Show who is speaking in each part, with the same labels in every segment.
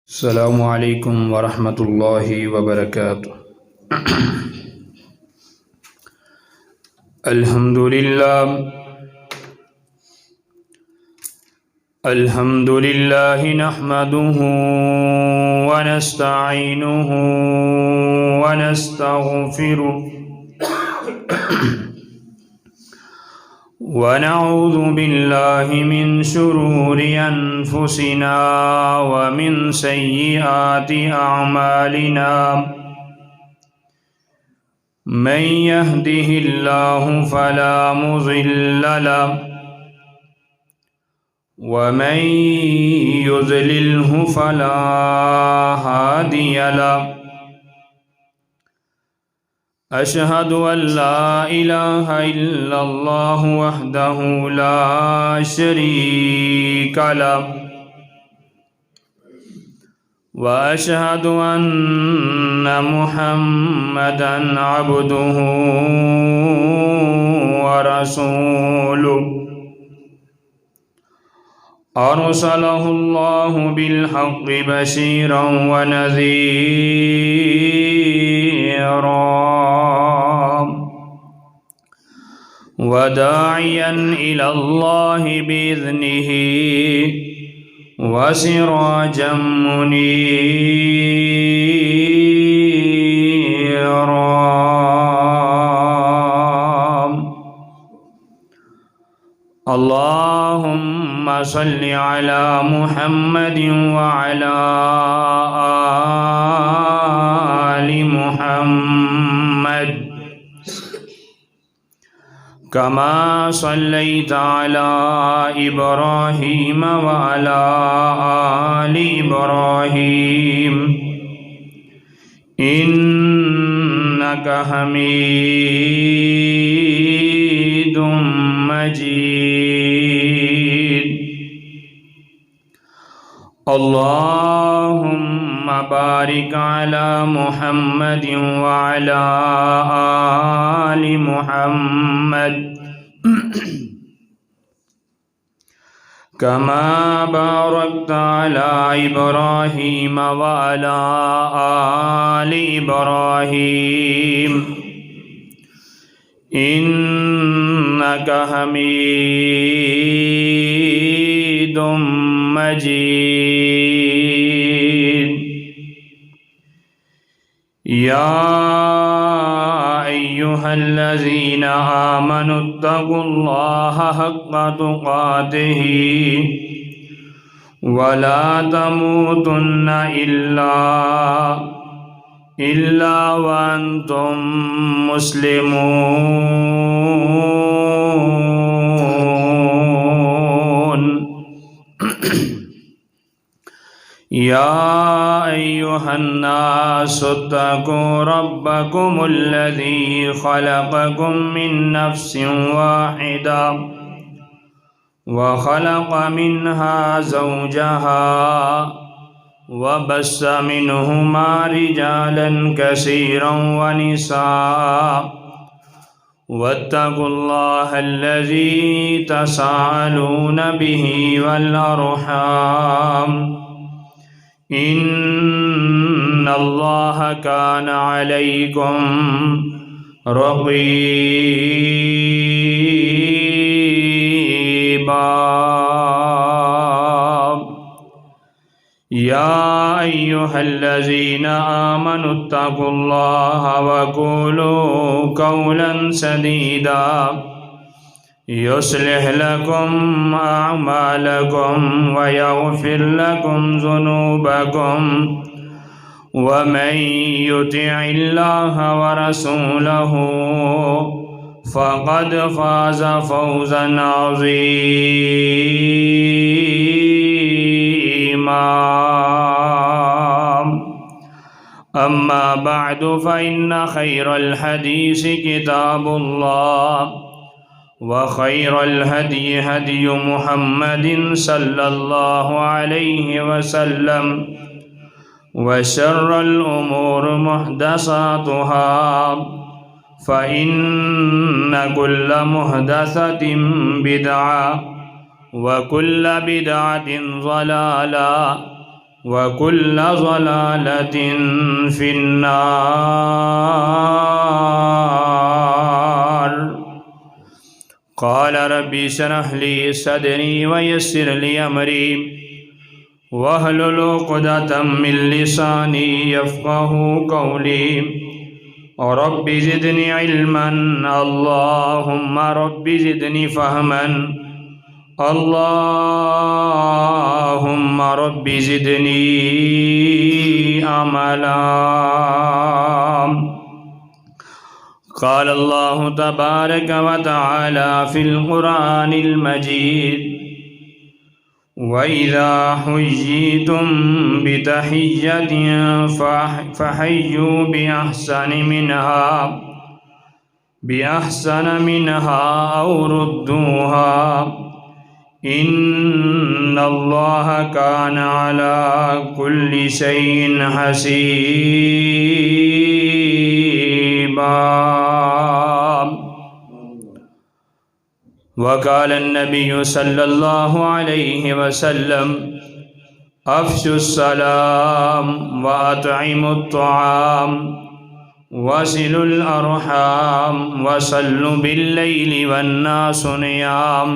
Speaker 1: السلام علیکم ورحمۃ اللہ وبرکاتہ۔ الحمد للہ نحمده ونستعینه ونستغفره ونعوذ باللہ من شرور انفسنا ومن سیئات اعمالنا من يهده اللہ فلا مضل له ومن يضلله فلا هادي له أشهد أن لا إله إلا الله وحده لا شريك له وأشهد أن محمدا عبده ورسوله أرسله الله بالحق بشيرا ونذيرا وداعيا إلى الله بإذنه وسراجا منيرا اللهم صل على محمد وعلى آل محمد كما صليت على إبراهيم وعلى آل إبراهيم إنك حميد مجيد اللهم بارك على محمد وعلى آل محمد كما باركت على إبراهيم وعلى آل إبراهيم إنك حميد مجيد يا أيها الذين آمنوا اتقوا الله حق تقاته ولا تموتن إلا وأنتم مسلمون يا أيها الناس اتقوا ربكم الذي خلقكم من نفس واحدة وخلق منها زوجها وبث منهما رجالا كثيرا ونساء واتقوا الله الذي تساءلون به والأرحام إن الله كان عليكم رقيبا يا أيها الذين آمنوا اتقوا الله وقولوا قولا سديدا يصلح لكم أعمالكم ويغفر لكم ذنوبكم ومن يطع الله ورسوله فقد فاز فوزا عظيما أما بعد فإن خير الحديث كتاب الله وخير الهدي هدي محمد صلى الله عليه وسلم وشر الأمور محدثاتها فإن كل محدثة بدعة وكل بدعة ضلالة وكل ضلالة في النار. قال رب اشرح لي صدري ويسر لي أمري واحلل عقدة من لساني يفقهوا قولي. رب زدني علما اللهم رب زدني فهما اللهم رب زدني عملا. قال الله تبارك وتعالى في القرآن المجيد: وَإِذَا حُيِّيتُم بِتَحِيَّةٍ فَحَيُّوا بِأَحْسَنَ مِنْهَا أَوْ رُدُّوهَا إِنَّ اللَّهَ كَانَ عَلَى كُلِّ شَيْءٍ حَسِيبًا. وقال النبي صلى الله عليه وسلم: افشوا السلام واطعموا الطعام وصلوا الارحام وصلوا بالليل والناس نيام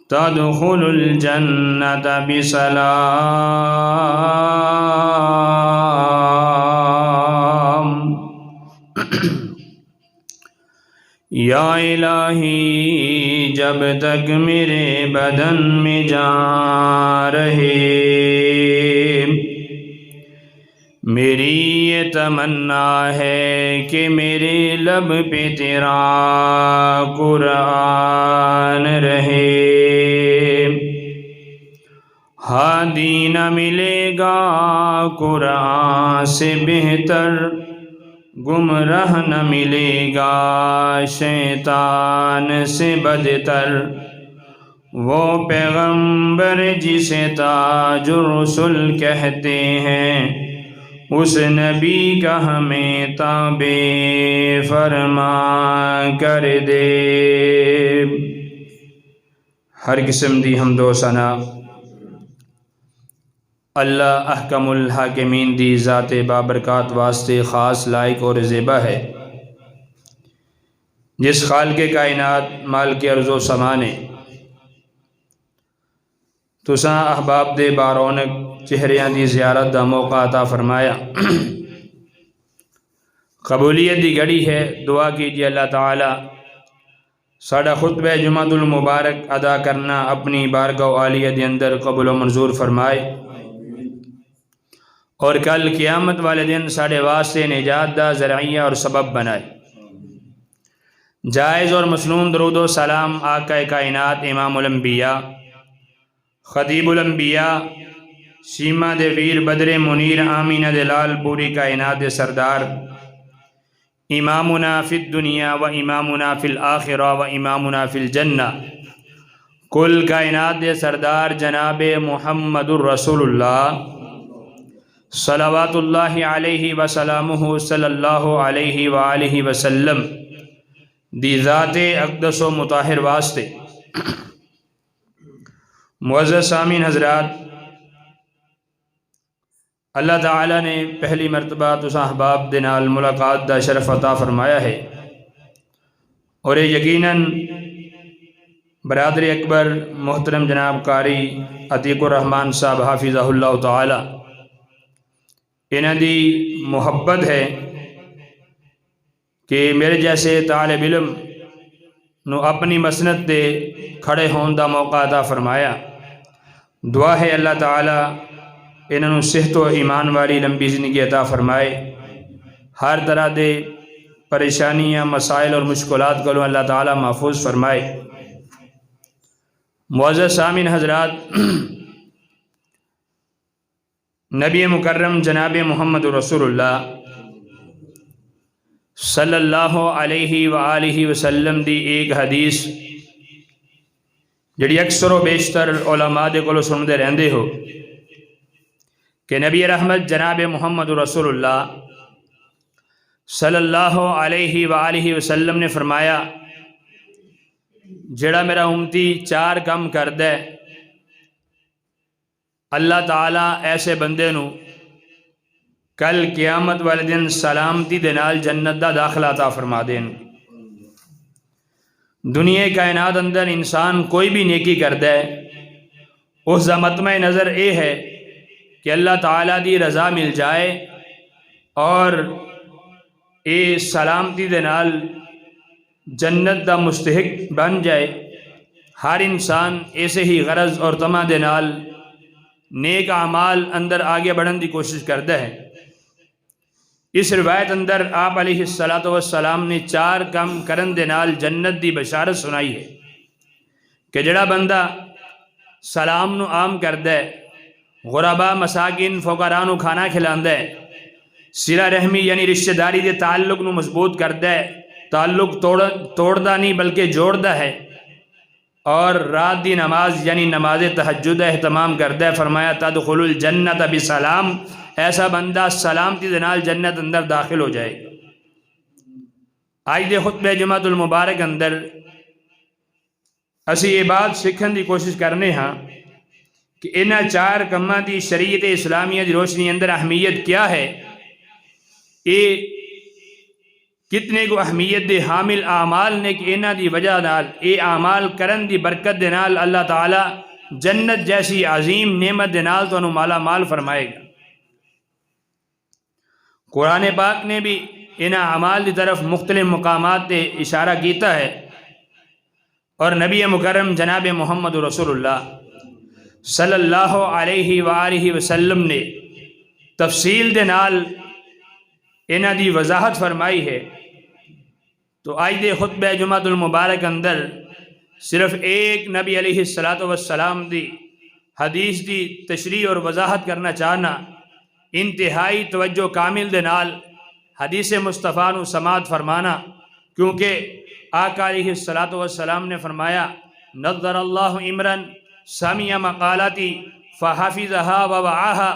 Speaker 1: تدخلوا الجنة بسلام. یا الہی جب تک میرے بدن میں جان رہے میری یہ تمنا ہے کہ میرے لب پہ تیرا قرآن رہے. ہادی نہ ملے گا قرآن سے بہتر گمراہ نہ ملے گا شیطان سے بدتر. وہ پیغمبر جسے تاج الرسل کہتے ہیں اس نبی کا ہمیں تابع فرما کر دے. ہر قسم دی حمد و ثنا اللہ احکم الحاکمین دی ذات بابرکات واسطے خاص لائق اور زیبا ہے، جس خالق کائنات مالک ارض و سما نے تساں احباب دے بارونق چہریاں دی زیارت دا موقع عطا فرمایا. قبولیت دی گھڑی ہے، دعا کیجئے اللہ تعالی ساڑا خطبہ جمعۃ المبارک ادا کرنا اپنی بارگاہ عالیہ دے اندر قبول و منظور فرمائے، اور کل قیامت والے دن ساڑے واسطے نجات دا ذرعیہ اور سبب بنائے. جائز اور مسنون درود و سلام آقا کائنات امام الانبیاء خطیب الانبیاء سیما دے ویر بدر منیر آمینہ دے لال پوری کائنات دے سردار امامنا فی الدنیا و امامنا فی الآخرہ و امامنا فی الجنہ کل کائنات دے سردار جناب محمد الرسول اللہ صلوات اللہ علیہ وسلامہ صلی اللہ علیہ وآلہ وسلم دی ذات اقدس و مطہر واسطے. معزز سامعین حضرات، اللہ تعالیٰ نے پہلی مرتبہ تساں احباب دے نال ملاقات دا شرف عطا فرمایا ہے، اور یقیناً برادر اکبر محترم جناب قاری عتیق الرحمن صاحب حافظہ اللہ تعالی انہاں دی محبت ہے کہ میرے جیسے طالب علم نو اپنی مسند دے کھڑے ہون دا موقع عطا فرمایا. دعا ہے اللہ تعالیٰ انہاں نو صحت و ایمان والی لمبی زندگی عطا فرمائے، ہر طرح دے پریشانیاں مسائل اور مشکلات کو اللہ تعالیٰ محفوظ فرمائے. معزز سامعین حضرات، نبی مکرم جناب محمد رسول اللہ صلی اللہ علیہ وآلہ وسلم دی ایک حدیث جڑی اکثر و بیشتر علماء دے کولو سندے رہندے ہو کہ نبی رحمت جناب محمد رسول اللہ صلی اللہ علیہ وآلہ وسلم نے فرمایا جڑا میرا امتی چار کم کر دے اللہ تعالیٰ ایسے بندے نو کل قیامت والے دن سلامتی دے نال جنت دا داخلہ عطا فرما دین۔ دنیا کائنات اندر انسان کوئی بھی نیکی کردا ہے، اس دا مطمع نظر اے ہے کہ اللہ تعالیٰ دی رضا مل جائے اور اے سلامتی دے نال جنت دا مستحق بن جائے۔ ہر انسان ایسے ہی غرض اور طمع دے نال نیک اعمال اندر آگے بڑھن دی کوشش کردا ہے۔ اس روایت اندر آپ علیہ السلام نے 4 کم کرن دے نال جنت دی بشارت سنائی ہے کہ جڑا بندہ سلام نو عام کردا ہے، غربا مساکین فقراء نو کھانا کھلاندا ہے، صلہ رحمی یعنی رشتہ داری دے تعلق نو مضبوط کردا ہے، تعلق توڑدا نہیں بلکہ جوڑدا ہے، اور رات دی نماز یعنی نماز تہجد اہتمام کردا ہے، فرمایا تدخل الجنت بسلام، ایسا بندہ سلامتی دے نال جنت اندر داخل ہو جائے گا۔ آج دے خطبہ جمعۃ المبارک اندر اسی یہ بات سکھن دی کوشش کرنے ہاں کہ انہاں 4 کماں دی شریعت اسلامیہ دی روشنی اندر اہمیت کیا ہے، یہ کتنے کو اہمیت دے حامل اعمال نے کہ انہاں دی وجہ نال اے اعمال کرن دی برکت دے نال اللہ تعالیٰ جنت جیسی عظیم نعمت دے نال تو مالا مال فرمائے گا۔ قرآن پاک نے بھی ان اعمال دی طرف مختلف مقامات تے اشارہ کیتا ہے، اور نبی مکرم جناب محمد رسول اللہ صلی اللہ علیہ وآلہ وسلم نے تفصیل دے نال انہاں دی وضاحت فرمائی ہے۔ تو آج دے خطبہ جمعۃ المبارک اندر صرف ایک نبی علیہ السلام دی حدیث دی تشریح اور وضاحت کرنا چاہنا، انتہائی توجہ کامل دے نال حدیث مصطفیٰ نو سماعت فرمانا، کیونکہ آقا علیہ السلام نے فرمایا نظر اللہ عمرن سمع مقالاتی فحفظها ووعاها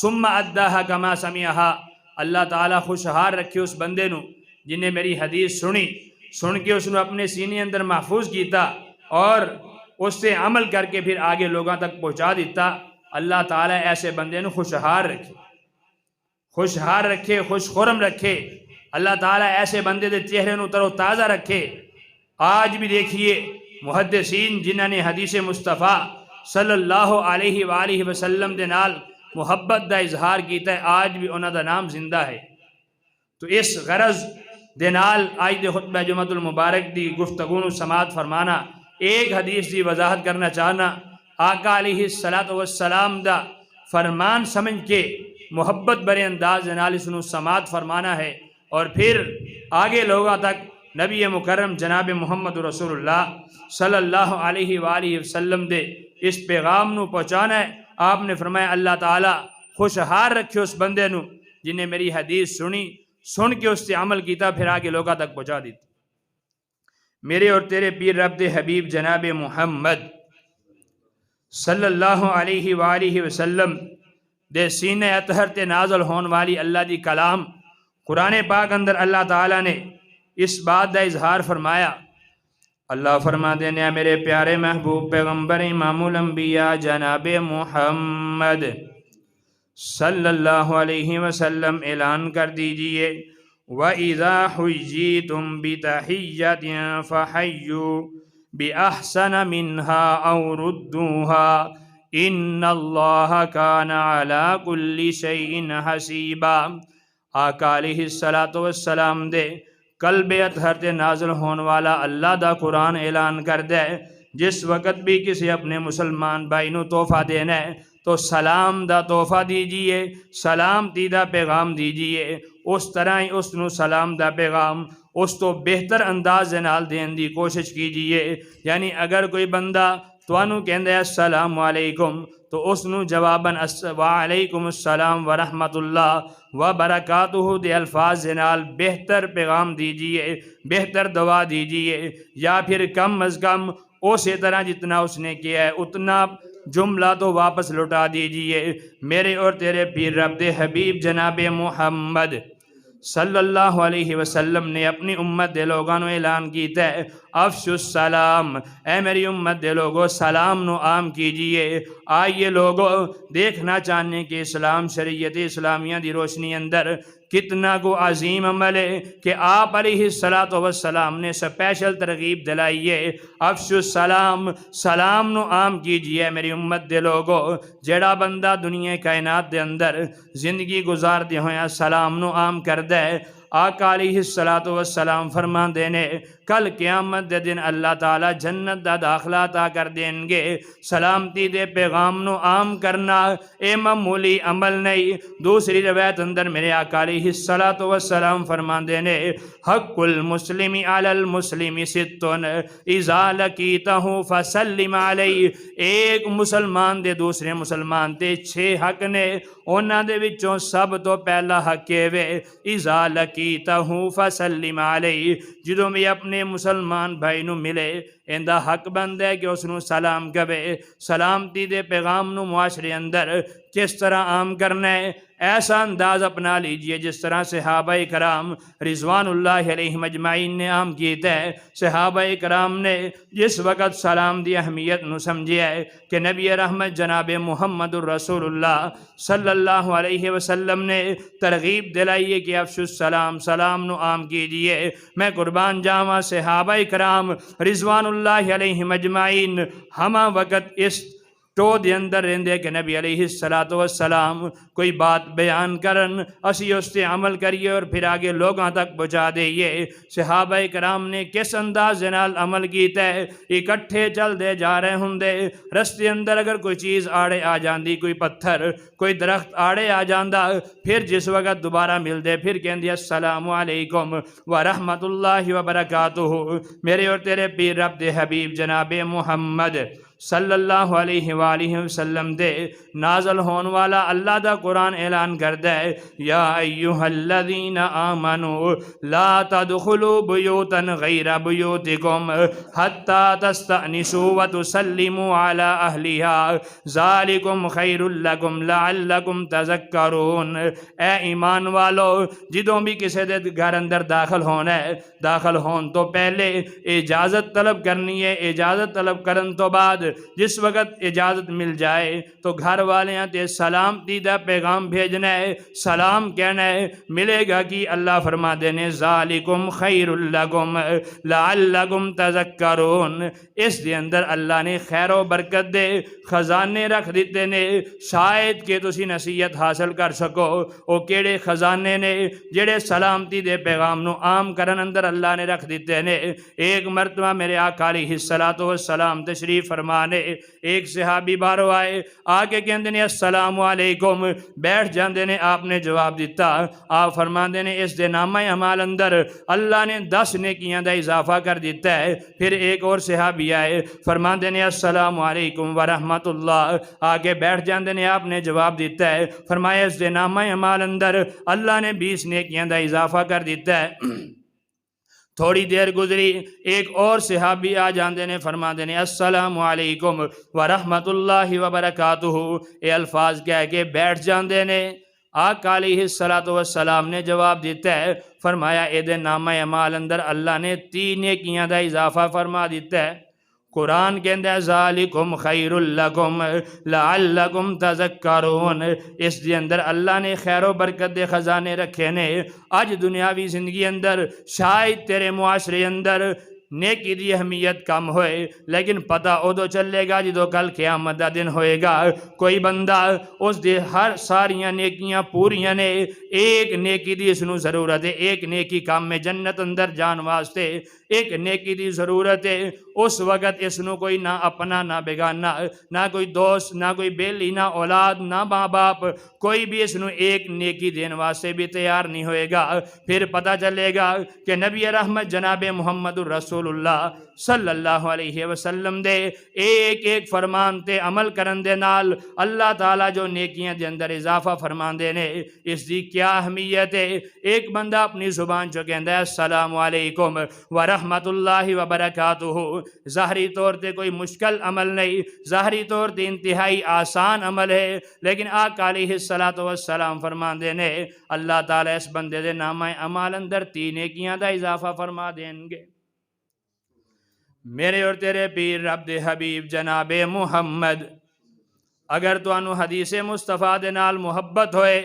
Speaker 1: ثم اداها کما سمعها، اللہ تعالیٰ خوشحال رکھے اس بندے نو جن نے میری حدیث سن کے اس نے اپنے سینے اندر محفوظ کیتا اور اس سے عمل کر کے پھر آگے لوگوں تک پہنچا دیتا۔ اللہ تعالیٰ ایسے بندے نو خوشحال رکھے، خوش خرم رکھے، اللہ تعالیٰ ایسے بندے دے چہرے نو تر و تازہ رکھے۔ آج بھی دیکھیے محدثین جنہاں نے حدیث مصطفیٰ صلی اللہ علیہ وآلہ وسلم دے نال محبت دا اظہار کیتا ہے، آج بھی انہاں دا نام زندہ ہے۔ تو اس غرض دے نال آج دے خطبہ جمعۃ المبارک دی گفتگو نو سماعت فرمانا، ایک حدیث دی وضاحت کرنا چاہنا، آقا علیہ السلام دا فرمان سمجھ کے محبت برے انداز دے نال اس نو سماعت فرمانا ہے، اور پھر آگے لوگوں تک نبی مکرم جناب محمد رسول اللہ صلی اللہ علیہ وآلہ وسلم دے اس پیغام نو پہنچانا ہے۔ آپ نے فرمایا اللہ تعالیٰ خوشحال رکھے اس بندے نو جن نے میری حدیث سن کے اس سے عمل کیتا پھر آگے لوگوں تک پہنچا دیتا۔ میرے اور تیرے پیر رب دے حبیب جناب محمد صلی اللہ علیہ وآلہ وسلم دے سینہ اطہر تے نازل ہون والی اللہ دی کلام قرآن پاک اندر اللہ تعالیٰ نے اس بات دا اظہار فرمایا۔ اللہ فرما دینے میرے پیارے محبوب پیغمبر امام الانبیاء جناب محمد صلی اللہ علیہ وسلم اعلان کر دیجئے وَإِذَا حُيِّيتُم بِتَحِيَّةٍ فَحَيُّوا بِأَحْسَنَ مِنْهَا أَوْ رُدُّوهَا إِنَّ اللَّهَ كَانَ عَلَى كُلِّ شَيْءٍ حَسِيبًا۔ آقا علیہ السلام دے قلب اطہر تے نازل ہون والا اللہ دا قرآن اعلان کر دے جس وقت بھی کسی اپنے مسلمان بھائی نو تحفہ دینا ہے تو سلام دا تحفہ دیجئے، سلامتی دا پیغام دیجئے، اس طرح ہی اس نو سلام دا پیغام اس تو بہتر انداز نال دین دی کوشش کیجئے۔ یعنی اگر کوئی بندہ توانو کہندے السلام علیکم تو اس نو جواباً وعلیکم السلام ورحمت اللہ وبرکاتہ دے الفاظ نال بہتر پیغام دیجئے، بہتر دعا دیجئے، یا پھر کم از کم اسی طرح جتنا اس نے کیا ہے اتنا جملہ تو واپس لوٹا دیجئے۔ میرے اور تیرے پیر رب دے حبیب جناب محمد صلی اللہ علیہ وسلم نے اپنی امت دے لوگوں اعلان کیتا ہے افشوا السلام، اے میری امت دے لوگو سلام نو عام کیجئے۔ آئیے لوگو دیکھنا چاہنے کہ اسلام شریعت اسلامیہ دی روشنی اندر کتنا کو عظیم عمل ہے کہ آپ علیہ السلام نے سپیشل ترغیب دلائیے افشوا السلام، سلام نو عام کیجئے میری امت دے لوگو۔ جڑا بندہ دنیا کائنات دے اندر زندگی گزار دے ہویا سلام نو عام کر دے، آقا علیہ السلام فرمان دینے کل قیامت دے دن اللہ تعالیٰ جنت دا داخلہ عطا کر دیں گے۔ سلامتی دے پیغام نو عام کرنا اے معمولی عمل نہیں۔ دوسری روایت اندر میرے آقا علیہ السلام فرمان دینے حق المسلم علی المسلم ستن اذا لقیتہ فسلم علیہ، ایک مسلمان دے دوسرے مسلمان تے 6 حق نے، انہاں دے وچوں سب تو پہلا حق وے اذا لقیتہ فسلم علیہ، جدوں بھی اپنے مسلمان بھائی نو ملے اندہ حق بند ہے کہ اس نو سلام کبے۔ سلامتی دے پیغام نو معاشرے اندر کس طرح عام کرنا ہے، ایسا انداز اپنا لیجئے جس طرح صحابہ کرام رضوان اللہ علیہ مجمعین نے عام کیتا ہے۔ صحابہ کرام نے جس وقت سلام دی اہمیت نو سمجھے ہے کہ نبی رحمت جناب محمد الرسول اللہ صلی اللہ علیہ وسلم نے ترغیب دلائیے کہ افشوا السلام، سلام نو عام کیجئے، میں قربان جاواں صحابہ کرام رضوان اللہ علیہ مجمعین ہمہ وقت اس تو دے اندر رہندے کہ نبی علیہ السلام کوئی بات بیان کرن اسی اس سے عمل کریے اور پھر آگے لوگاں تک پہنچا دئیے۔ صحابہ کرام نے کس انداز نال عمل کیتا ہے، اکٹھے چل دے جا رہے ہندے، رستے اندر اگر کوئی چیز آڑے آ جاندی، کوئی پتھر کوئی درخت آڑے آ جاندہ، پھر جس وقت دوبارہ مل دے پھر کہندی السلام علیکم ورحمت اللہ وبرکاتہ۔ میرے اور تیرے پیر رب دے حبیب جناب محمد صلی اللہ علیہ وآلہ وسلم دے نازل ہون والا اللہ دا قرآن اعلان کردہ ہے یا ایہا الذین آمنوا لا تدخلوا بیوتا غیر بیوتکم حتی تستأنسوا وتسلموا علی اہلیہا ذالکم خیر لکم لعلکم تذکرون۔ اے ایمان والو جدوں بھی کسی دے گھر اندر داخل ہونا ہے، داخل ہون تو پہلے اجازت طلب کرنی ہے، اجازت طلب کرن تو بعد جس وقت اجازت مل جائے تو گھر والیاں تے سلامتی دا پیغام بھیجنا ہے، سلام کہنا ہے، ملے گا کہ اللہ فرما دینے ذالکم خیر لکم لعلکم تذکرون۔ اس دے اندر اللہ نے خیر و برکت دے خزانے رکھ دیتے نے، شاید کہ تسی نصیحت حاصل کر سکو۔ او کیڑے خزانے نے جڑے سلامتی دے پیغام نو عام کرن اندر اللہ نے رکھ دیتے نے۔ ایک مرتبہ میرے آقا علیہ السلام تشریف فرمانے ایک صحابی بارو آئے، آگے کہندے نے السلام علیکم، بیٹھ جاندے نے، آپ نے جواب دیتا، آپ فرماندے نے اس دے نامہ اعمال اندر اللہ نے 10 نیکیاں دا اضافہ کر دیتا ہے۔ پھر ایک اور صحابی آئے، فرماندے نے السلام علیکم ورحمت اللہ، آگے بیٹھ جاندے نے، آپ نے جواب دیتا ہے، فرمایا اس دے نامہ اعمال اندر اللہ نے 20 نیکیاں دا اضافہ کر دیتا ہے۔ تھوڑی دیر گزری، ایک اور صحابی آ جاندے نے، فرما دینے السلام علیکم ورحمت اللہ وبرکاتہ، اے الفاظ کہہ کے بیٹھ جاندے نے۔ آقا علیہ السلام نے جواب دیتا ہے، فرمایا اے دے نامہ اعمال اندر اللہ نے 3 نیکیاں دا اضافہ فرما دیتا ہے۔ قرآن کہندہ ہے ذالکم خیر لکم لعلکم تذکرون، اس دے اندر اللہ نے خیر و برکت دے خزانے رکھے نے۔ آج دنیاوی زندگی اندر شاید تیرے معاشرے اندر نیکی دی اہمیت کم ہوئے، لیکن پتہ ادو چلے گا جدو کل قیامت دا دن ہوئے گا، کوئی بندہ اس دے ہر ساریاں نیکیاں پوریاں نے، ایک نیکی دی اس نو ضرورت ہے، ایک نیکی کام میں جنت اندر جان واسطے ایک نیکی دی ضرورت ہے۔ اس وقت اس نو کوئی نہ اپنا نہ بیگانہ، نہ کوئی دوست، نہ کوئی بیلی، نہ اولاد، نہ ماں باپ، کوئی بھی اس نو ایک نیکی دین واسطے بھی تیار نہیں ہوئے گا۔ پھر پتہ چلے گا کہ نبی رحمت جناب محمد الرسول اللہ صلی اللہ علیہ وسلم دے ایک ایک فرمان تے عمل کرن دے نال اللہ تعالیٰ جو نیکیاں دے اندر اضافہ فرمان دے نے، اس دی کیا اہمیت ہے۔ ایک بندہ اپنی زبان چو کہندہ ہے السلام علیکم ورحمت اللہ وبرکاتہ، ظاہری طور تے کوئی مشکل عمل نہیں، ظاہری طور تے انتہائی آسان عمل ہے، لیکن آقا علیہ السلام فرمان دے نے اللہ تعالیٰ اس بندے دے نامہ اعمال اندر 3 نیکیاں دا اضافہ فرما دیں گے۔ میرے اور تیرے پیر رب دے حبیب جناب محمد اگر تو حدیث مصطفیٰ دے نال محبت ہوئے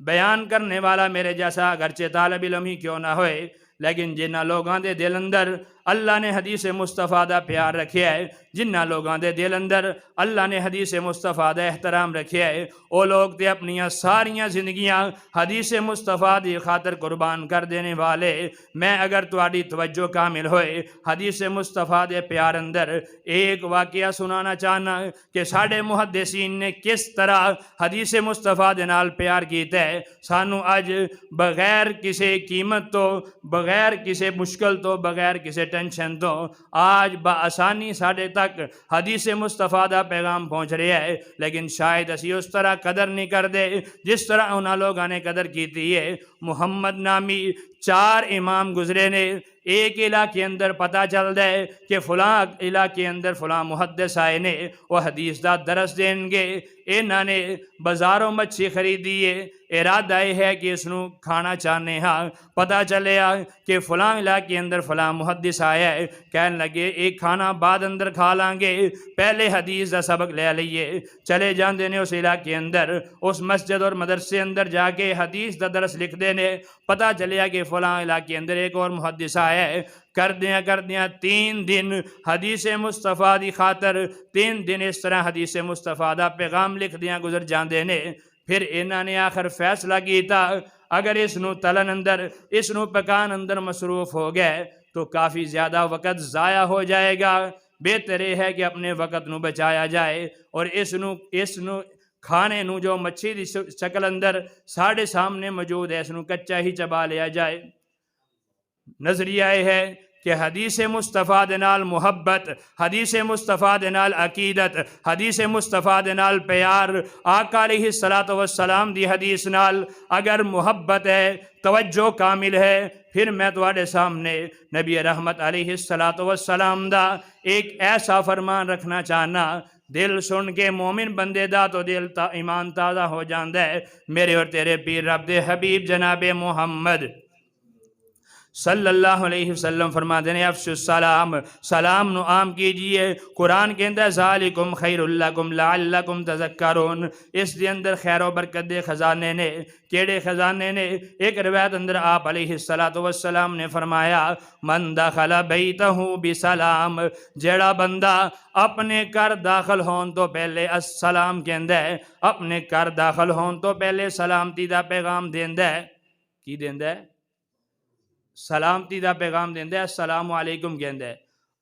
Speaker 1: بیان کرنے والا میرے جیسا اگرچہ طالب علم ہی کیوں نہ ہوئے لیکن جنہ لوگاں دے دل اندر اللہ نے حدیث مصطفیٰ دا پیار رکھیا ہے جنہ لوگاں دے دل اندر اللہ نے حدیث مصطفیٰ دا احترام رکھیا ہے وہ لوگ تے اپنیاں ساریاں زندگیاں حدیث مصطفیٰ دی خاطر قربان کر دینے والے میں اگر تواڈی توجہ کامل ہوئے حدیث مصطفیٰ دے پیار اندر ایک واقعہ سنانا چاہنا کہ ساڑھے محدثین نے کس طرح حدیث مصطفیٰ دے نال پیار کیتا ہے سانو اج بغیر کسی قیمت تو بغیر کسی مشکل تو بغیر کسی ٹینشن تو آج بآسانی ساڑھے تک حدیث مصطفیٰ دا پیغام پہنچ رہا ہے لیکن شاید اسی اس طرح قدر نہیں کر دے جس طرح انہاں لوگوں نے قدر کیتی ہے محمد نامی 4 امام گزرے نے ایک علاقے اندر پتہ چل دے کہ فلاں علاقے اندر فلاں محدث آئے نے وہ حدیث دا درس دیں گے انہاں نے بازاروں مچھی خریدی ہے ارادہ ہے کہ اس نو کھانا چاہنے ہاں پتہ چلے کہ فلاں علاقے اندر فلاں محدث آیا ہے کہنے لگے ایک کھانا بعد اندر کھا لیں گے پہلے حدیث دا سبق لے لئیے چلے جاندے نے اس علاقے اندر اس مسجد اور مدرسے اندر جا کے حدیث دا درس لکھ دینے پتہ چلیا کہ فلاں علاقے اندر ایک اور محدث آیا ہے کر دیاں 3 دن حدیث مصطفیٰ دی خاطر 3 دن اس طرح حدیث مصطفیٰ دا پیغام لکھ دیاں گزر جاندے نے پھر انہاں نے آخر فیصلہ کیتا اگر اس نو تلن اندر اس نو پکان اندر مصروف ہو گئے تو کافی زیادہ وقت ضائع ہو جائے گا بہتر ہے کہ اپنے وقت نو بچایا جائے اور اس نو کھانے نو جو مچھی دی شکل اندر ساڑھے سامنے موجود ہے اس نو کچا ہی چبا لیا جائے نظریہ ہے کہ حدیث مصطفیٰ دے نال محبت حدیث مصطفیٰ دے نال عقیدت حدیث مصطفیٰ دے نال پیار آقا علیہ السلام دی حدیث نال اگر محبت ہے توجہ کامل ہے پھر میں تواڈے سامنے نبی رحمت علیہ السلام دا ایک ایسا فرمان رکھنا چاہنا دل سن کے مومن بندے دا تو دل ایمان تازہ ہو جاندہ ہے میرے اور تیرے پیر رب دے حبیب جناب محمد صلی اللہ علیہ وسلم فرما دینے افشو السلام سلام نو عام کیجئے قرآن کے اندر ذالکم خیر لکم لعلکم تذکرون اس دے اندر خیر و برکت دے خزانے نے کیڑے خزانے نے ایک روایت اندر آپ علیہ السلام نے فرمایا من دخل بیتہ بسلام جیڑا بندہ اپنے گھر داخل ہون تو پہلے السلام کہندہ ہے اپنے گھر داخل ہون تو پہلے سلامتی دا پیغام دیندہ ہے کی دیندہ ہے سلامتی دا پیغام دیندے السلام علیکم کہندے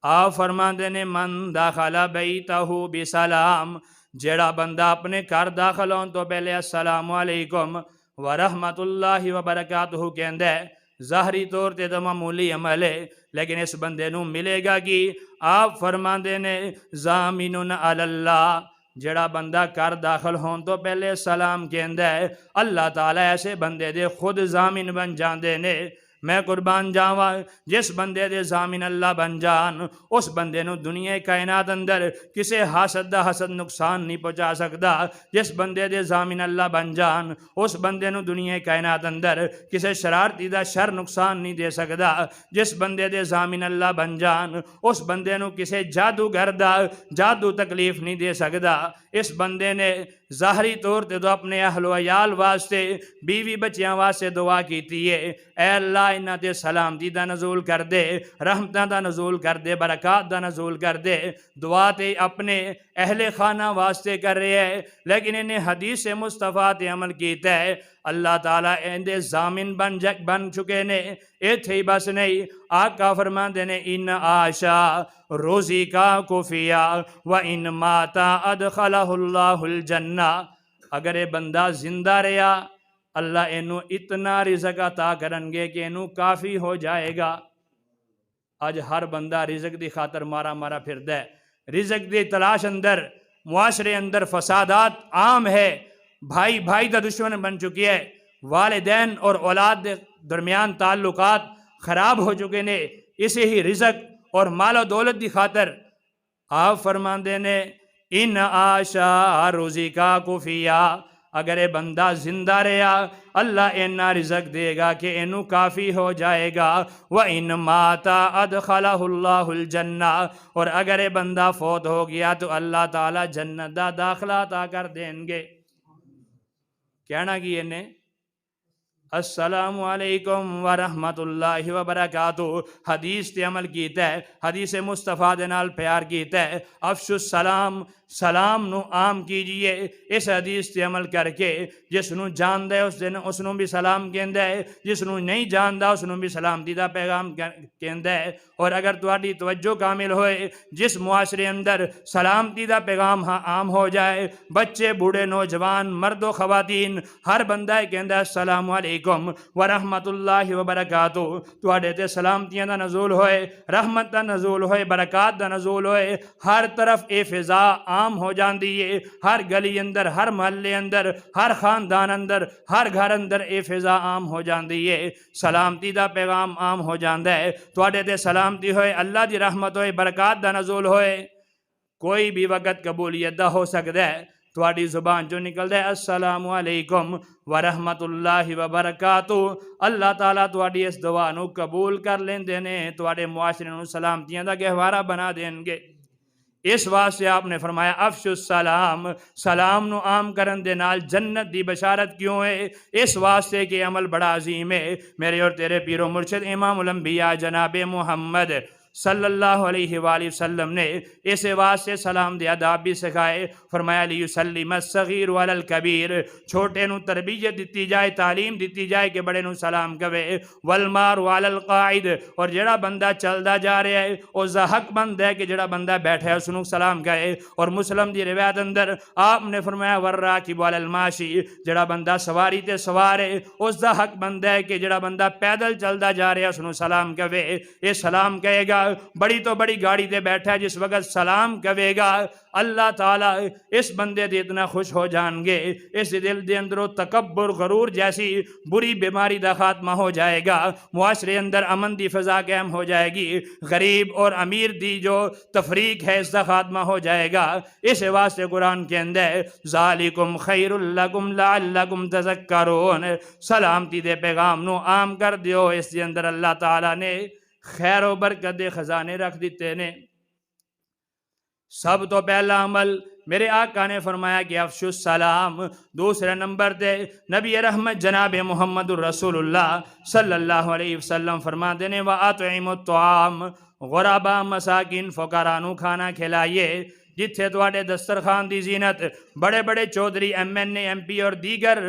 Speaker 1: آپ فرماندے نے من داخل بیتہ بسلام جیڑا بندہ اپنے گھر داخل ہون تو پہلے السلام علیکم ورحمت اللہ وبرکاتہ کہندے ظاہری طور تے تو معمولی عمل ہے لیکن اس بندے نو ملے گا کہ آپ فرماندے نے ضامن علی اللہ جڑا بندہ گھر داخل ہون تو پہلے سلام کہندے اللہ تعالیٰ ایسے بندے دے خود ضامن بن جاندے نے میں قربان جاواں جس بندے دے ضامن اللہ بن جان اس بندے نو دنیا کائنات اندر کسے حاسد دا حسد نقصان نہیں پہنچا سکدا جس بندے دے ضامن اللہ بن جان اس بندے نو دنیا کائنات اندر کسے شرارتی دا شر نقصان نہیں دے سکدا جس بندے دے ضامن اللہ بن جان اس بندے نو کسے جادوگر دا جادو تکلیف نہیں دے سکدا اس بندے نے ظاہری طور تے تو اپنے اہل و عیال واسطے بیوی بچیاں واسطے دعا کیتی ہے اے اللہ انہاں تے سلامتی دا نزول کر دے رحمتاں دا نزول کر دے برکات دا نزول کر دے دعا تے اپنے اہل خانہ واسطے کر رہے ہیں لیکن انہیں حدیث مصطفیٰ تے عمل کیتا ہے اللہ تعالیٰ اندے ضامن بن چکے نے ایتھے ہی بس نہیں آقا فرمان دینے ان آشا روزی کا کفیا و ان ماتا ادخلہ اللہ الجنہ اگر یہ بندہ زندہ رہا اللہ انہوں اتنا رزق عطا کرنگے کہ انہوں کافی ہو جائے گا آج ہر بندہ رزق دی خاطر مارا پھر دے رزق دی تلاش اندر معاشرے اندر فسادات عام ہے بھائی دا دشمن بن چکی ہے والدین اور اولاد دے درمیان تعلقات خراب ہو چکے نے اسے ہی رزق اور مال و دولت دی خاطر آپ فرمان دینے ان آشا روزی کا کفیا اگر یہ بندہ زندہ رہا اللہ اینا رزق دے گا کہ اینو کافی ہو جائے گا۔ وَإِن مَاتَ أَدْخَلَهُ اللَّهُ الْجَنَّةَ، اور اگر یہ بندہ فوت ہو گیا تو اللہ تعالیٰ جنت دا داخلہ عطا کر دیں گے۔ کہنا کی انہیں السلام علیکم ورحمت اللہ وبرکاتہ، حدیث تے عمل کیتا ہے، حدیث مصطفیٰ دے نال پیار کیتا ہے۔ افشو السلام، سلام نو عام کیجئے، اس حدیث تے عمل کر کے جس نو جان دے اس نو بھی سلام کہندا ہے، جس نو نہیں جاندا اس نو بھی سلامتی دا پیغام کہندا ہے۔ اور اگر تہاڈی توجہ کامل ہوئے، جس معاشرے اندر سلامتی دا پیغام عام ہو جائے، بچے بوڑھے نوجوان مرد و خواتین ہر بندہ کہندا ہے السلام علیکم ورحمت اللہ وبرکاتہ، تہاڈے تے سلامتیاں دا نزول ہوئے، رحمت دا نزول ہوئے، برکات دا نزول ہوئے، ہر طرف اے فضا عام ہو جاندی ہے، ہر گلی اندر، ہر محلے اندر، ہر خاندان اندر، ہر گھر اندر اے فضا عام ہو جاندی ہے، سلامتی دا پیغام عام ہو جاندا ہے، تہاڈے تے سلامتی ہوئے، اللہ دی رحمت ہوئے، برکات دا نزول ہوئے، کوئی بھی وقت قبولیت دا ہو سکتا ہے، تہاڈی زبان جو نکلدا ہے السلام علیکم ورحمت اللہ وبرکاتہ، اللہ تعالیٰ تہاڈی اس دعا نو قبول کر لیندے نے، تہاڈے معاشرے نو سلامتیاں دا گہوارہ بنا دیں گے۔ اس واسطے آپ نے فرمایا افشو السلام، سلام نو عام کرن دے نال جنت دی بشارت کیوں ہے؟ اس واسطے کہ عمل بڑا عظیم ہے۔ میرے اور تیرے پیر و مرشد امام الانبیاء جناب محمد صلی اللہ علیہ وآلہ وسلم نے اس واسطے سلام دے آداب بھی سکھائے، فرمایا لیسلم الصغیر علی الکبیر، چھوٹے نو تربیت دیتی جائے، تعلیم دیتی جائے کہ بڑے نو سلام کہے، والمار علی القاعد، اور جڑا بندہ چلدا جا رہا ہے او حق بند ہے کہ جڑا بندہ بیٹھا ہے اس نو سلام کہے۔ اور مسلم دی روایت اندر آپ نے فرمایا والراکب علی الماشی، جڑا بندہ سواری تے سوار ہے اس دا حق بند ہے کہ جڑا بندہ پیدل چلدا جا رہا ہے اس نو سلام کہے۔ یہ سلام کہے گا، بڑی تو بڑی گاڑی دے بیٹھا ہے جس وقت سلام کہے گا اللہ تعالیٰ اس بندے دے اتنا خوش ہو جان گے، اس دل دے اندروں تکبر غرور جیسی بری بیماری دا خاتمہ ہو جائے گا، معاشرے اندر امن دی فضا قائم ہو جائے گی، غریب اور امیر دی جو تفریق ہے اس دا خاتمہ ہو جائے گا۔ اس واسطے قرآن کے اندر ذالکم خیر لکم لعلکم تذکرون، سلامتی دے پیغام نو عام کر دیو، اس دے اندر اللہ تعالیٰ نے خیر و برکت دے خزانے رکھ دیتے نے۔ سب تو پہلا عمل میرے آقا نے فرمایا کہ افشو السلام، دوسرے نمبر تے نبی رحمت جناب محمد الرسول اللہ صلی اللہ علیہ وسلم فرماتے ہیں وَأَطْعِمُوا الطَّعَامَ، غرباء مساکین فقراء نو کھانا کھلائیے۔ جتھے تواڈے دسترخوان دی زینت بڑے بڑے چودھری M N A M P اور دیگر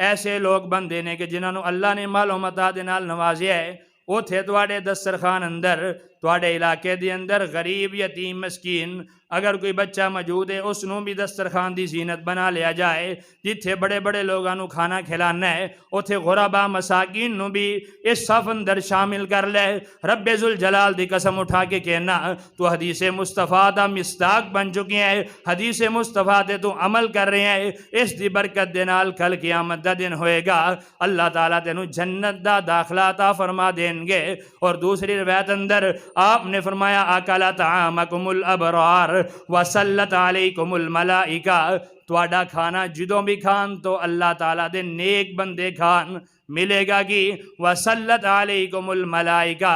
Speaker 1: ایسے لوگ بندے نے کہ جنہاں نو اللہ نے مال و متاع دے نال نوازیا ہے، اوتھے تواڈے دسترخوان اندر تواڈے علاقے دے اندر غریب یتیم مسکین اگر کوئی بچہ موجود ہے اس نو بھی دسترخوان دی زینت بنا لیا جائے۔ جتھے بڑے بڑے لوگاں نو کھانا کھلانا ہے اوتھے غرباء مساکین نو بھی اس صف اندر شامل کر لے۔ رب ذوالجلال دی قسم اٹھا کے کہنا تو حدیث مصطفیٰ دا مصداق بن چکی ہے، حدیث مصطفیٰ تے تو عمل کر رہے ہیں، اس دی برکت دے نال کل قیامت دا دن ہوئے گا، اللہ تعالیٰ تینو جنت دا داخلہ عطا فرما دیں گے۔ اور دوسری روایت اندر آپ نے فرمایا اکل طعامکم الابرار وصلت علیکم الملائکہ، تواڈا کھانا جدوں بھی کھان تو اللہ تعالیٰ دے نیک بندے کھان ملے گا کہ وصلت علیکم الملائکہ،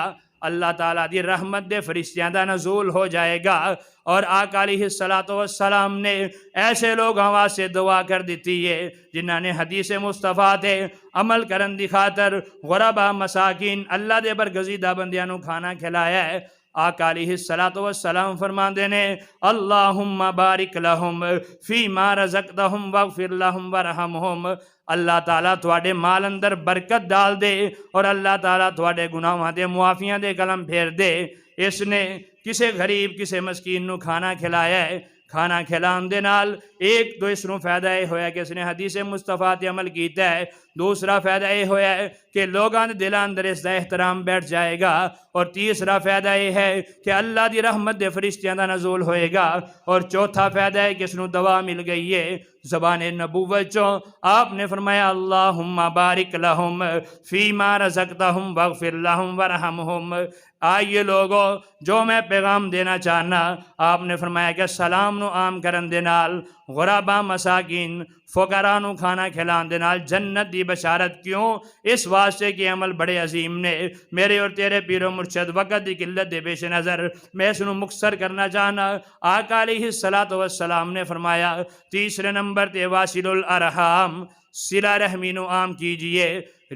Speaker 1: اللہ تعالیٰ دی رحمت دے فرشتیاں دا نزول ہو جائے گا۔ اور آقا علیہ السلام نے ایسے لوگ واسطے دعا کر دیتی ہے جنہاں نے حدیث مصطفیٰ تے عمل کرن دی خاطر غرباء مساکین اللہ دے برگزیدہ بندیاں نو کھانا کھلایا ہے۔ آقا علیہ السلام فرماندے نے اللہم بارک لہم فیما رزقتہم واغفر لہم ورحمہم، اللہ تعالیٰ تواڈے مال اندر برکت ڈال دے اور اللہ تعالیٰ تواڈے گناہاں دے معافیاں دے قلم پھیر دے۔ اس نے کسے غریب کسے مسکین نو کھانا کھلایا ہے، کھانا کھلان دے نال ایک تو اس نو فائدہ یہ ہویا کہ اس نے حدیث مصطفیٰ تے عمل کیتا ہے، دوسرا فائدہ یہ ہویا ہے کہ لوگاں دے دلاں اندر اس دا احترام بیٹھ جائے گا، اور تیسرا فائدہ یہ ہے کہ اللہ دی رحمت دے فرشتیاں دا نزول ہوئے گا، اور چوتھا فائدہ ہے کہ اس نو دوا مل گئی ہے زبان نبوت چوں۔ آپ نے فرمایا اللہم بارک لہم فیما رزقتہم واغفر لہم ورحمہم، آئیے لوگو جو میں پیغام دینا چاہنا، آپ نے فرمایا کہ سلام نو عام کرن دے نال، غربا مساکین فقراء نو کھانا کھلان دے نال جنت دی بشارت۔ کیوں؟ اس واسطے کہ عمل بڑے عظیم نے۔ میرے اور تیرے پیر و مرشد وقت دی قلت دے پیش نظر میں اس نو مختصر کرنا چاہنا۔ آقا علیہ السلام نے فرمایا تیسرے نمبر تے واصل الارحام، صلہ رحمی نو عام کیجئے،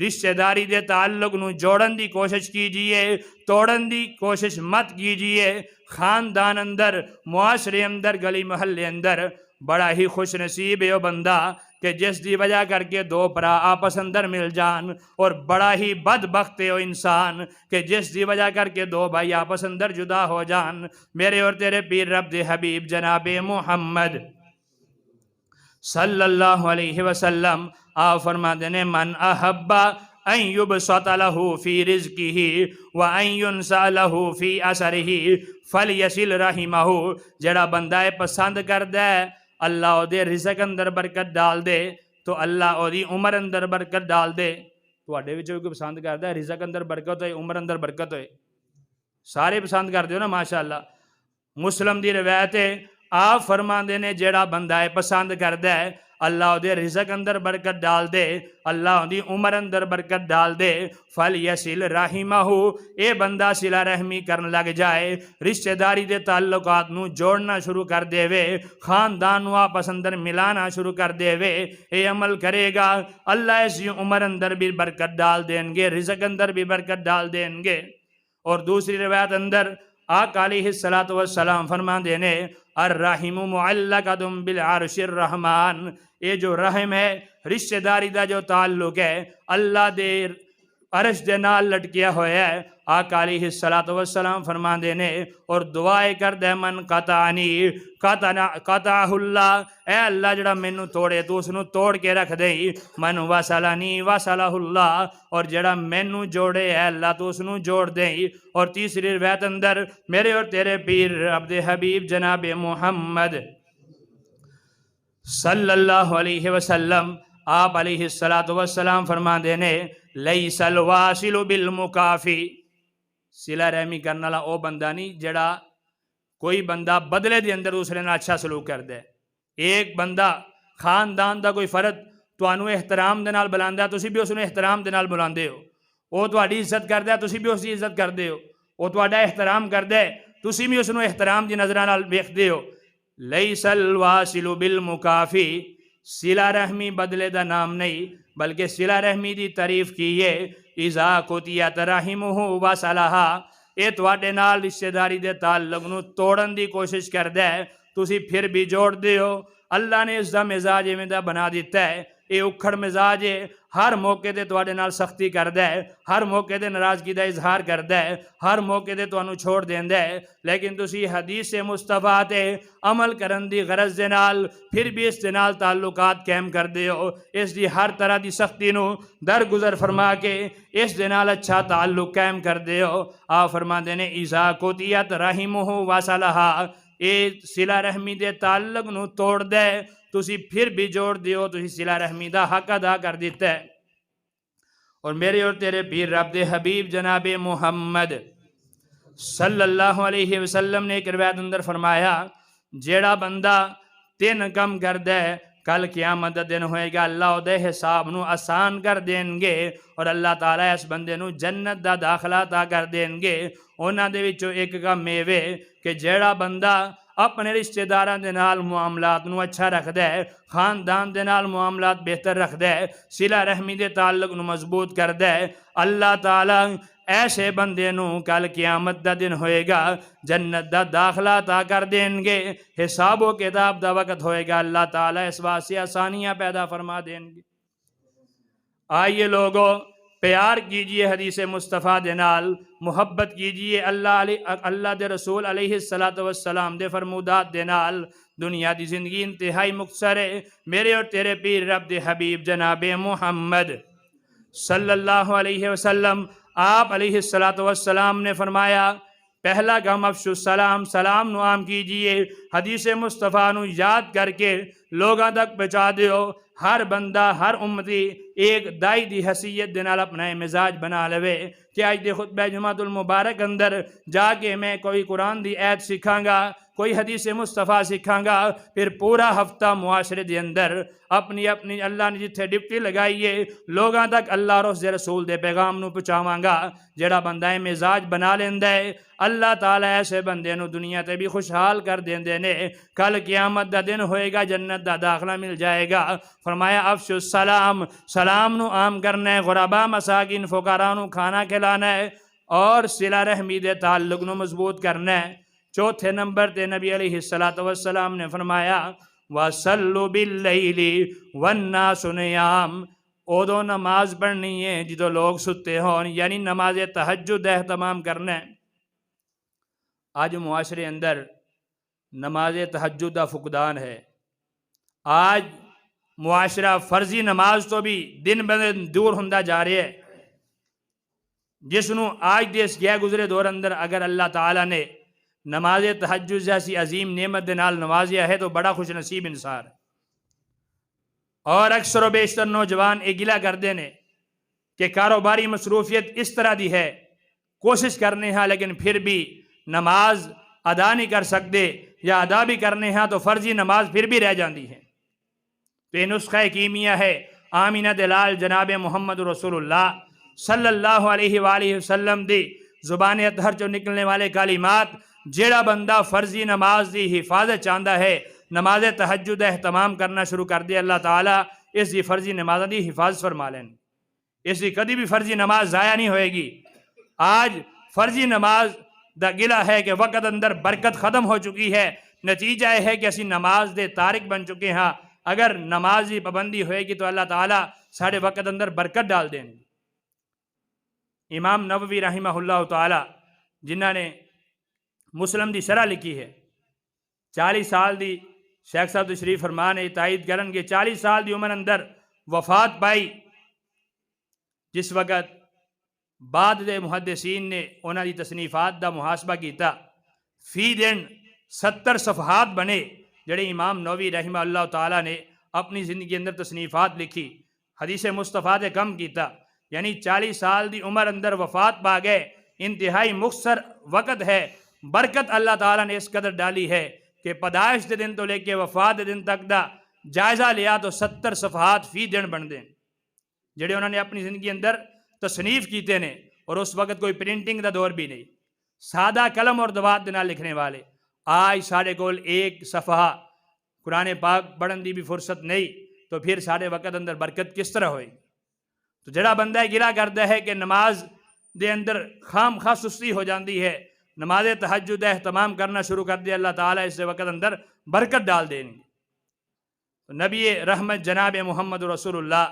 Speaker 1: رشتہ داری دے تعلق نو جوڑن دی کوشش کیجئے، توڑن دی کوشش مت کیجئے۔ خاندان اندر، معاشرے اندر، گلی محلے اندر بڑا ہی خوش نصیب ہے وہ بندہ کہ جس دی وجہ کر کے دو پرا آپس اندر مل جان، اور بڑا ہی بدبخت ہے وہ انسان کہ جس دی وجہ کر کے دو بھائی آپس اندر جدا ہو جان۔ میرے اور تیرے پیر رب دے حبیب جناب محمد صلی اللہ علیہ وسلم آپ فرما دینے من احبا ان یبسط له فی رزقہ وان ینسا له فی اثرہ فلیصل رحمہ۔ جڑا بندہ پسند کر دے اللہ او دے رزق اندر برکت ڈال دے تو اللہ او دی عمر اندر برکت ڈال دے۔ تواڈے وچ کوئی پسند کردا ہے رزق اندر برکت ہوئے، عمر اندر برکت ہوئے؟ سارے پسند کر دیو نا ماشاءاللہ۔ مسلم دی روایت ہے آپ فرما دینے جیڑا بندہ پسند کردہ ہے اللہ دے رزق اندر برکت ڈال دے، اللہ دی عمر اندر برکت ڈال دے۔ فَلْيَسِلْ رَحِمَهُ، اے بندہ صلہ رحمی کرن لگ جائے، رشتہ داری دے تعلقات نو جوڑنا شروع کر دے وے، خاندان نو آپس اندر ملانا شروع کر دے وے، اے عمل کرے گا اللہ اسی عمر اندر بھی برکت ڈال دیں گے، رزق اندر بھی برکت ڈال دیں گے۔ اور دوسری روایت اندر آقا علیہ السلام فرما دینے الرحم معلقۃ بالعرش الرحمن، یہ جو رحم ہے رشتہ داری دا جو تعلق ہے اللہ دے عرش دے نال لٹکیا ہویا ہے۔ آقا علیہ السلام فرما دینے اور دعائے کر دے من قطعنی قطعہ اللہ، اے اللہ جڑا مینو توڑے تو اس نو توڑ کے رکھ دے، من وصلنی وصلہ اللہ، اور جڑا مینو جوڑے اے اللہ تو اس نو جوڑ دے۔ اور تیسری روایت اندر میرے اور تیرے پیر عبد حبیب جناب محمد صلی اللہ علیہ وسلم آپ علیہ السلام فرما دینے لیس الواصل بالمکافی، صلہ رحمی کرنے والا او بندہ نہیں جڑا کوئی بندہ بدلے دے اندر دوسرے نے اچھا سلوک کر دے۔ ایک بندہ خاندان دا کوئی فرد توانو احترام دے نال بلاندہ ہے، تسی بھی اس نے احترام دے نال بلاندے ہو، وہ تواڈی عزت کردہ ہے تسی بھی اس دی عزت کردے ہو، وہ تواڈا احترام کردہ ہے تسی بھی اس نے احترام دی نظرہ نال ویکھدے ہو۔ لیس الواصل بالمکافی، صلہ رحمی بدلے دا نام نہیں بلکہ صلہ رحمی دی تعریف کیے اذا قطعت رحمہ وصلھا، اے تواڈے نال رشتہ داری دے تعلق نو توڑن دی کوشش کردہ ہے تسی پھر بھی جوڑ دے ہو۔ اللہ نے اس دا مزاج ایویں دا بنا دیتا ہے، اے اکھڑ مزاج ہے، ہر موقع تے تواڈے نال سختی کردہ ہے، ہر موقع تے ناراضگی دا اظہار کردہ ہے، ہر موقع تے تانوں چھوڑ دیندا ہے، لیکن تسی حدیث مصطفیٰ تے عمل کرن دی غرض دے نال پھر بھی اس دے نال تعلقات قائم کردے ہو، اس دی ہر طرح دی سختی نو درگزر فرما کے اس دے نال اچھا تعلق قائم کردے ہو۔ آپ فرما دینے اذا قطعت رحمہ وصلھا، اے صلہ رحمی دے تعلق نو توڑ دے تسی پھر بھی جوڑ دیو، تسی صلہ رحمی دا حق ادا کر دیتا ہے۔ اور میرے اور تیرے پیر رب دے حبیب جناب محمد صلی اللہ علیہ وسلم نے ایک روایت اندر فرمایا جیڑا بندہ 3 کم کر دے کل قیامت دا دن ہوئے گا اللہ دے حساب نو آسان کر دیں گے، اور اللہ تعالیٰ اس بندے نو جنت دا داخلہ عطا کر دیں گے۔ انہاں دے وچوں ایک کم میوے کہ جیڑا بندہ اپنے رشتہ داران دے نال معاملات نو اچھا رکھ دے، خاندان دے نال معاملات بہتر رکھ دے، صلہ رحمی دے تعلق نو مضبوط کر دے، اللہ تعالیٰ ایسے بندے نو کل قیامت دا دن ہوئے گا جنت دا داخلہ عطا کر دیں گے۔ حساب و کتاب دا وقت ہوئے گا اللہ تعالیٰ اس واسطے آسانیاں پیدا فرما دیں گے۔ آئیے لوگو پیار کیجئے حدیث مصطفیٰ دے نال، محبت کیجئے اللہ دے رسول علیہ السلام دے فرمودات دے نال۔ دنیا دی زندگی انتہائی مختصر ہے، میرے اور تیرے پیر رب دے حبیب جناب محمد صلی اللہ علیہ وسلم آپ علیہ السلام نے فرمایا پہلا کام افشو السلام، سلام نو عام کیجئے، حدیث مصطفیٰ نو یاد کر کے لوگاں تک پہنچا دیو۔ ہر بندہ، ہر امتی ایک دائی دی حیثیت دے نال اپنا مزاج بنا لوے کہ آج دے خطبہ جمعۃ المبارک اندر جا کے میں کوئی قرآن دی آیت سکھاں گا، کوئی حدیث مصطفیٰ سکھاں گا، پھر پورا ہفتہ معاشرے دے اندر اپنی اللہ نے جتھے ڈپٹی لگائیے لوگاں تک اللہ اور اس دے رسول دے پیغام نو پہنچاواں گا۔ جڑا بندہ مزاج بنا لیندہ ہے اللہ تعالیٰ ایسے بندے نو دنیا تے بھی خوشحال کر دیندے نے، کل قیامت دا دن ہوئے گا جنت دا داخلہ مل جائے گا۔ فرمایا افشو السلام، سلام نو عام کرنا ہے، غربا مساکین فقراء نو کھانا کھلانا ہے، اور صلہ رحمی دے تعلق نو مضبوط کرنا ہے۔ چوتھے نمبر تے نبی علیہ السلام نے فرمایا وَصَلُّوا بِاللَّيْلِ وَالنَّاسُ نِيَامٌ، اودو نماز پڑھنی ہے جدو لوگ ستے ہون، یعنی نماز تہجد اہتمام کرنا ہے۔ آج معاشرے اندر نماز تہجد دا فقدان ہے۔ آج معاشرہ فرضی نماز تو بھی دن بدن دور ہوندا جا رہے ہے، جس نو آج دیس گیا گزرے دور اندر اگر اللہ تعالیٰ نے نماز تہجد جیسی عظیم نعمت دے نال نوازیا ہے تو بڑا خوش نصیب انسان ہے۔ اور اکثر و بیشتر نوجوان یہ گلہ کردے نے کہ کاروباری مصروفیت اس طرح دی ہے، کوشش کرنے ہاں لیکن پھر بھی نماز ادا نہیں کر سکتے، یا ادا بھی کرنے ہاں تو فرضی نماز پھر بھی رہ جاندی ہے۔ تو یہ نسخہ کیمیا ہے آمینہ دلال جناب محمد رسول اللہ صلی اللہ علیہ وآلہ وسلم دی زبان اطہر جو نکلنے والے کلمات، جیڑا بندہ فرضی نماز دی حفاظت چاہتا ہے، نماز تہجد اہتمام کرنا شروع کر دے، اللہ تعالیٰ اس دی فرضی نماز دی حفاظت فرما لیں، اس دی کدی بھی فرضی نماز ضائع نہیں ہوئے گی۔ آج فرضی نماز دا گلہ ہے کہ وقت اندر برکت ختم ہو چکی ہے، نتیجہ ہے کہ اسی نماز دے تارک بن چکے ہیں۔ اگر نماز دی پابندی ہوئے گی تو اللہ تعالیٰ سارے وقت اندر برکت ڈال دیں۔ امام نووی رحمہ اللہ تعالیٰ جنہاں نے مسلم دی شرح لکھی ہے، 40 سال دی شیخ صاحب تشریف فرما نے تائید کرن کہ 40 سال دی عمر اندر وفات پائی، جس وقت بعد دے محدثین نے انہاں دی تصنیفات دا محاسبہ کیتا، فی دن 70 صفحات بنے جڑے امام نووی رحمہ اللہ تعالیٰ نے اپنی زندگی اندر تصنیفات لکھی، حدیث مصطفیٰ دے کم کیتا، یعنی 40 سال دی عمر اندر وفات پا گئے، انتہائی مختصر وقت ہے، برکت اللہ تعالیٰ نے اس قدر ڈالی ہے کہ پیدائش دے دن تو لے کے وفات دے دن تک دا جائزہ لیا تو 70 صفحات فی دن بن دیں جڑے انہوں نے اپنی زندگی اندر تصنیف کیتے نے، اور اس وقت کوئی پرنٹنگ دا دور بھی نہیں، سادہ قلم اور دوات دے نال لکھنے والے۔ آج سارے کول ایک صفحہ قرآن پاک پڑھن دی بھی فرصت نہیں، تو پھر سارے وقت اندر برکت کس طرح ہوئی؟ تو جڑا بندہ گلہ کرتا ہے کہ نماز دے اندر خام خواہ سستی ہو جاندی ہے، نماز تہجد اہتمام کرنا شروع کر دیا، اللہ تعالیٰ اس وقت اندر برکت ڈال دیں گے۔ نبی رحمت جناب محمد رسول اللہ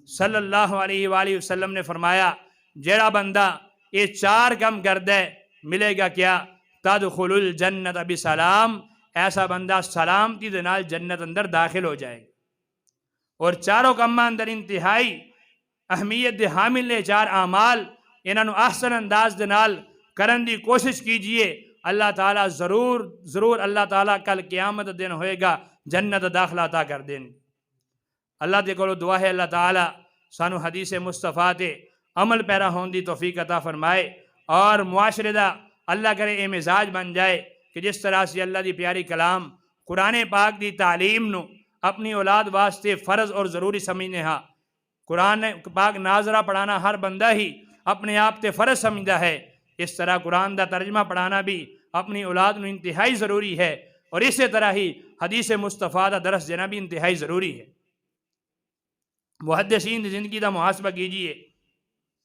Speaker 1: صلی اللہ علیہ وآلہ وسلم نے فرمایا جیڑا بندہ یہ 4 کم کر دے ملے گا کیا؟ تدخل الجنت بسلام، ایسا بندہ سلامتی دے نال جنت اندر داخل ہو جائے گا۔ اور 4 کماں اندر انتہائی اہمیت دے حامل نے 4 اعمال، انہاں نو احسن انداز دے نال کرن دی کوشش کیجئے، اللہ تعالیٰ ضرور اللہ تعالیٰ کل قیامت دن ہوئے گا جنت داخلہ عطا کر دیں۔ اللہ دے کولو دعا ہے اللہ تعالیٰ سانو حدیث مصطفیٰ تے عمل پیرا ہون دی توفیق عطا فرمائے، اور معاشرے دا اللہ کرے اے مزاج بن جائے کہ جس طرح سے اللہ دی پیاری کلام قرآن پاک دی تعلیم نو اپنی اولاد واسطے فرض اور ضروری سمجھنے ہاں، قرآن پاک ناظرہ پڑھانا ہر بندہ ہی اپنے آپ تے فرض سمجھدا ہے، اس طرح قرآن دا ترجمہ پڑھانا بھی اپنی اولاد نو انتہائی ضروری ہے، اور اسی طرح ہی حدیث مصطفیٰ دا درس دینا بھی انتہائی ضروری ہے۔ محدثین دی زندگی دا محاسبہ کیجئے،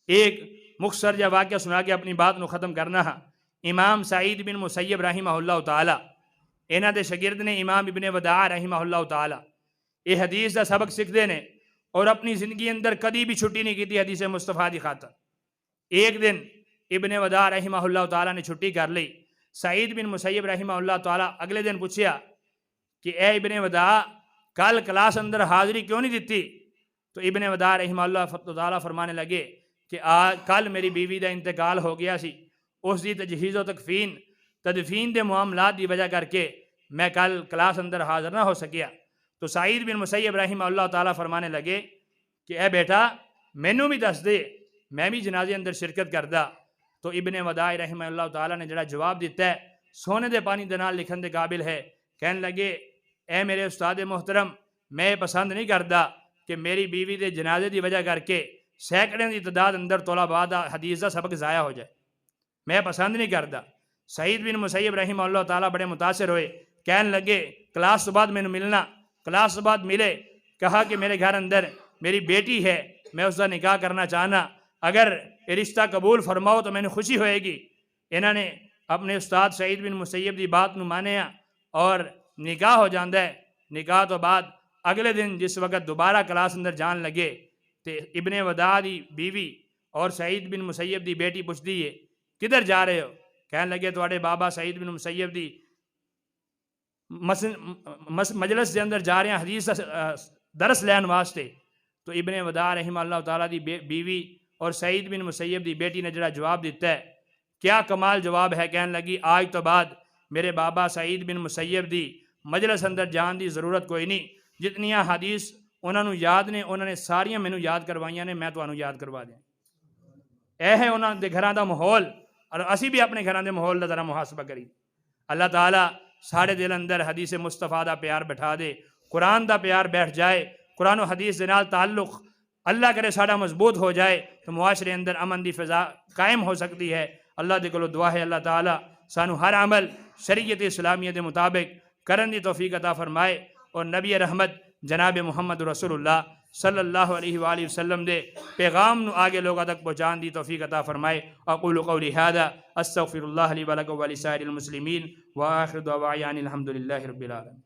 Speaker 1: ایک مختصر جا واقعہ سنا کے اپنی بات نو ختم کرنا ہاں۔ امام سعید بن مسیب رحمہ اللہ تعالیٰ، انہاں دے شاگرد نے امام ابن وداع رحمہ اللہ تعالیٰ، یہ حدیث دا سبق سکھدے نے اور اپنی زندگی اندر کدی بھی چھٹی نہیں کی تھی حدیث مصطفیٰ دی خاطر۔ ایک دن ابن وداع رحمہ اللہ تعالیٰ نے چھٹی کر لی، سعید بن مسیب رحمہ اللہ تعالیٰ اگلے دن پوچھیا کہ اے ابن وداع کل کلاس اندر حاضری کیوں نہیں دیتی؟ تو ابن وداع رحمہ اللہ تعالیٰ فرمانے لگے کہ کل میری بیوی دا انتقال ہو گیا سی، اس دی تجہیز و تدفین دے معاملات دی وجہ کر کے میں کل کلاس اندر حاضر نہ ہو سکیا. تو سعید بن مسیب رحمہ اللہ تعالیٰ فرمانے لگے کہ اے بیٹا مینوں بھی دس دے، میں بھی جنازے اندر شرکت کردا. تو ابن وداع رحمہ اللہ تعالیٰ نے جڑا جواب دیتا ہے سونے دے پانی دے نال لکھن دے قابل ہے. کہنے لگے اے میرے استاد محترم، میں پسند نہیں کردا کہ میری بیوی دے جنازے دی وجہ کر کے سینکڑے دی تعداد اندر طلباء دا حدیث دا سبق ضائع ہو جائے، میں پسند نہیں کردا. سعید بن مسیب رحمہ اللہ تعالیٰ بڑے متاثر ہوئے، کہنے لگے کلاس تو بعد میں ملنا. کلاس تو بعد ملے، کہا کہ میرے گھر اندر میری بیٹی ہے، میں اس کا نکاح کرنا چاہنا، اگر یہ رشتہ قبول فرماؤ تو میں نے خوشی ہوئے گی. انہوں نے اپنے استاد سعید بن مسیب دی بات نو مانیا اور نکاح ہو جاندہ ہے. نکاح تو بعد اگلے دن جس وقت دوبارہ کلاس اندر جان لگے تو ابن وداع دی بیوی اور سعید بن مسیب دی بیٹی پوچھتی ہے کدھر جا رہے ہو؟ کہنے لگے تواڈے بابا سعید بن مسیب دی مجلس دے اندر جا رہے ہیں حدیث درس لین واسطے. تو ابن وداع رحمہ اللہ تعالیٰ دی بیوی اور سعید بن مسیب دی بیٹی نے جڑا جواب دیتا ہے کیا کمال جواب ہے. کہنے لگی آج تو بعد میرے بابا سعید بن مسیب دی مجلس اندر جان دی ضرورت کوئی نہیں، جتنیاں حدیث انہوں نے یاد نے انہوں نے ساریاں مینوں یاد کروائیاں نے، میں تانوں یاد کروا دیں. اے ہے انہوں دے گھراں دا ماحول، اور اسی بھی اپنے گھراں دے ماحول دا ذرا محاسبہ کری. اللہ تعالیٰ سارے دل اندر حدیث مصطفیٰ دا پیار بٹھا دے، قرآن دا پیار بیٹھ جائے، قرآن و حدیث دے نال تعلق اللہ کرے ساڑا مضبوط ہو جائے تو معاشرے اندر امن دی فضا قائم ہو سکتی ہے. اللہ دے کولو دعا ہے اللہ تعالیٰ سانو ہر عمل شریعت اسلامیہ دے مطابق کرن دی توفیق عطا فرمائے، اور نبی رحمت جناب محمد رسول اللہ صلی اللہ علیہ وآلہ وسلم دے پیغام نو آگے لوگوں تک پہنچان دی توفیق عطا فرمائے. اقول قولی ھذا استغفر اللہ لی ولکم ولسائر المسلمین وآخر دعوانا الحمد للہ رب العالمین.